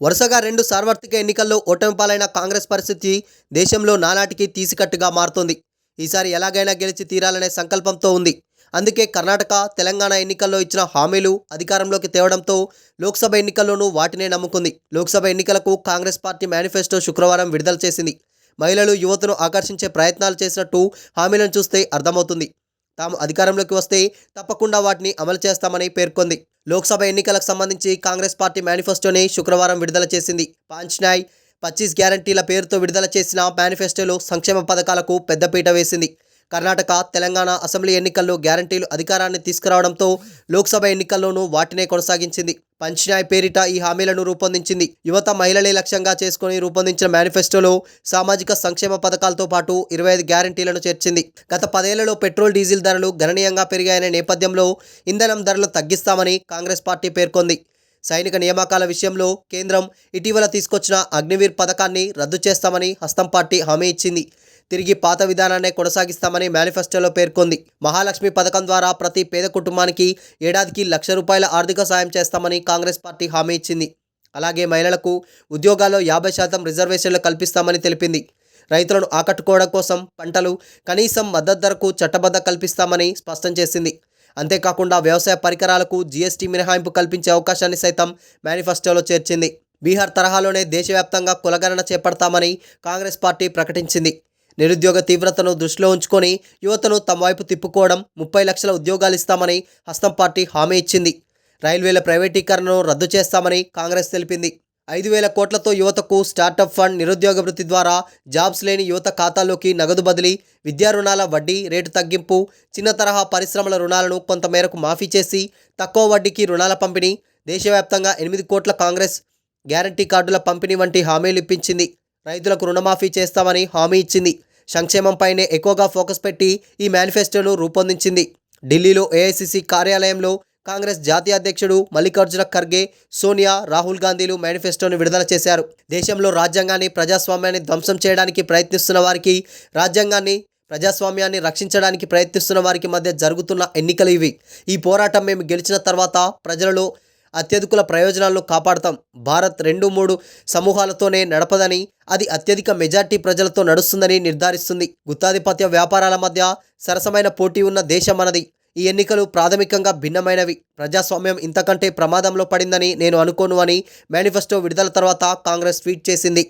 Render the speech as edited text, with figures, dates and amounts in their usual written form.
వరుసగా 2 సార్వత్రిక ఎన్నికల్లో ఓటమి పాలైన కాంగ్రెస్ పరిస్థితి దేశంలో నానాటికి తీసికట్టుగా మారుతోంది. ఈసారి ఎలాగైనా గెలిచి తీరాలనే సంకల్పంతో ఉంది. అందుకే కర్ణాటక, తెలంగాణ ఎన్నికల్లో ఇచ్చిన హామీలు అధికారంలోకి తేవడంతో లోక్సభ ఎన్నికల్లోనూ వాటినే నమ్ముకుంది. లోక్సభ ఎన్నికలకు కాంగ్రెస్ పార్టీ మేనిఫెస్టో శుక్రవారం విడుదల చేసింది. మహిళలు, యువతను ఆకర్షించే ప్రయత్నాలు చేసినట్టు హామీలను చూస్తే అర్థమవుతుంది. తాము అధికారంలోకి వస్తే తప్పకుండా వాటిని అమలు చేస్తామని పేర్కొంది. లోక్సభ ఎన్నికలకు సంబంధించి కాంగ్రెస్ పార్టీ మేనిఫెస్టోని శుక్రవారం విడుదల చేసింది. పాంచ్ న్యాయ్, 25 గ్యారంటీల పేరుతో విడుదల చేసిన మేనిఫెస్టోలో సంక్షేమ పథకాలకు పెద్దపీట వేసింది. కర్ణాటక, తెలంగాణ అసెంబ్లీ ఎన్నికల్లో గ్యారంటీలు అధికారాన్ని తీసుకురావడంతో లోక్సభ ఎన్నికల్లోనూ వాటినే కొనసాగించింది. పంచ్ న్యాయ్ పేరిట ఈ హామీలను రూపొందించింది. యువత, మహిళలే లక్ష్యంగా చేసుకుని రూపొందించిన మేనిఫెస్టోలో సామాజిక సంక్షేమ పథకాలతో పాటు 25 గ్యారంటీలను చేర్చింది. గత 10 ఏళ్లలో పెట్రోల్, డీజిల్ ధరలు గణనీయంగా పెరిగాయనే నేపథ్యంలో ఇంధనం ధరలు తగ్గిస్తామని కాంగ్రెస్ పార్టీ పేర్కొంది. సైనిక నియామకాల విషయంలో కేంద్రం ఇటీవల తీసుకొచ్చిన అగ్నివీర్ పథకాన్ని రద్దు చేస్తామని హస్తం పార్టీ హామీ ఇచ్చింది. తిరిగి పాత విధానాన్నే కొనసాగిస్తామని మేనిఫెస్టోలో పేర్కొంది. మహాలక్ష్మి పథకం ద్వారా ప్రతి పేద కుటుంబానికి ఏడాదికి ₹1,00,000 ఆర్థిక సాయం చేస్తామని కాంగ్రెస్ పార్టీ హామీ ఇచ్చింది. అలాగే మహిళలకు ఉద్యోగాల్లో 50% రిజర్వేషన్లు కల్పిస్తామని తెలిపింది. రైతులను ఆకట్టుకోవడం కోసం పంటలు కనీసం మద్దతు ధరకు చట్టబద్ధ కల్పిస్తామని స్పష్టం చేసింది. అంతేకాకుండా వ్యవసాయ పరికరాలకు జీఎస్టీ మినహాయింపు కల్పించే అవకాశాన్ని సైతం మేనిఫెస్టోలో చేర్చింది. బీహార్ తరహాలోనే దేశవ్యాప్తంగా కులగణన చేపడతామని కాంగ్రెస్ పార్టీ ప్రకటించింది. నిరుద్యోగ తీవ్రతను దృష్టిలో ఉంచుకొని యువతను తమ వైపు తిప్పుకోవడం, 30 లక్షల ఉద్యోగాలు ఇస్తామని హస్తం పార్టీ హామీ ఇచ్చింది. రైల్వేల ప్రైవేటీకరణను రద్దు చేస్తామని కాంగ్రెస్ తెలిపింది. 5,000 కోట్లతో యువతకు స్టార్టప్ ఫండ్, నిరుద్యోగ వృత్తి ద్వారా జాబ్స్ లేని యువత ఖాతాల్లోకి నగదు బదిలీ, విద్యా రుణాల వడ్డీ రేటు తగ్గింపు, చిన్న తరహా పరిశ్రమల రుణాలను కొంతమేరకు మాఫీ చేసి తక్కువ వడ్డీకి రుణాల పంపిణీ, దేశవ్యాప్తంగా 8 కోట్ల కాంగ్రెస్ గ్యారంటీ కార్డుల పంపిణీ వంటి హామీలు ఇప్పించింది. రైతులకు రుణమాఫీ చేస్తామని హామీ ఇచ్చింది. సంక్షేమంపైనే ఎక్కువగా ఫోకస్ పెట్టి ఈ మేనిఫెస్టోను రూపొందించింది. ఢిల్లీలో ఏఐసీసీ కార్యాలయంలో కాంగ్రెస్ జాతీయ అధ్యక్షుడు మల్లికార్జున ఖర్గే, సోనియా, రాహుల్ గాంధీలు మేనిఫెస్టోను విడుదల చేశారు. దేశంలో రాజ్యాంగాన్ని, ప్రజాస్వామ్యాన్ని ధ్వంసం చేయడానికి ప్రయత్నిస్తున్న వారికి, రాజ్యాంగాన్ని, ప్రజాస్వామ్యాన్ని రక్షించడానికి ప్రయత్నిస్తున్న వారికి మధ్య జరుగుతున్న ఎన్నికలు ఇవి. ఈ పోరాటం మేము గెలిచిన తర్వాత ప్రజలలో అత్యధికుల ప్రయోజనాలను కాపాడతాం. భారత్ 2-3 సమూహాలతోనే నడపదని, అది అత్యధిక మెజార్టీ ప్రజలతో నడుస్తుందని నిర్ధారిస్తుంది. గుత్తాధిపత్య వ్యాపారాల మధ్య సరసమైన పోటీ ఉన్న దేశం మనది. ఈ ఎన్నికలు ప్రాథమికంగా భిన్నమైనవి. ప్రజాస్వామ్యం ఇంతకంటే ప్రమాదంలో పడిందని నేను అనుకోను అని మేనిఫెస్టో విడుదల తర్వాత కాంగ్రెస్ ట్వీట్ చేసింది.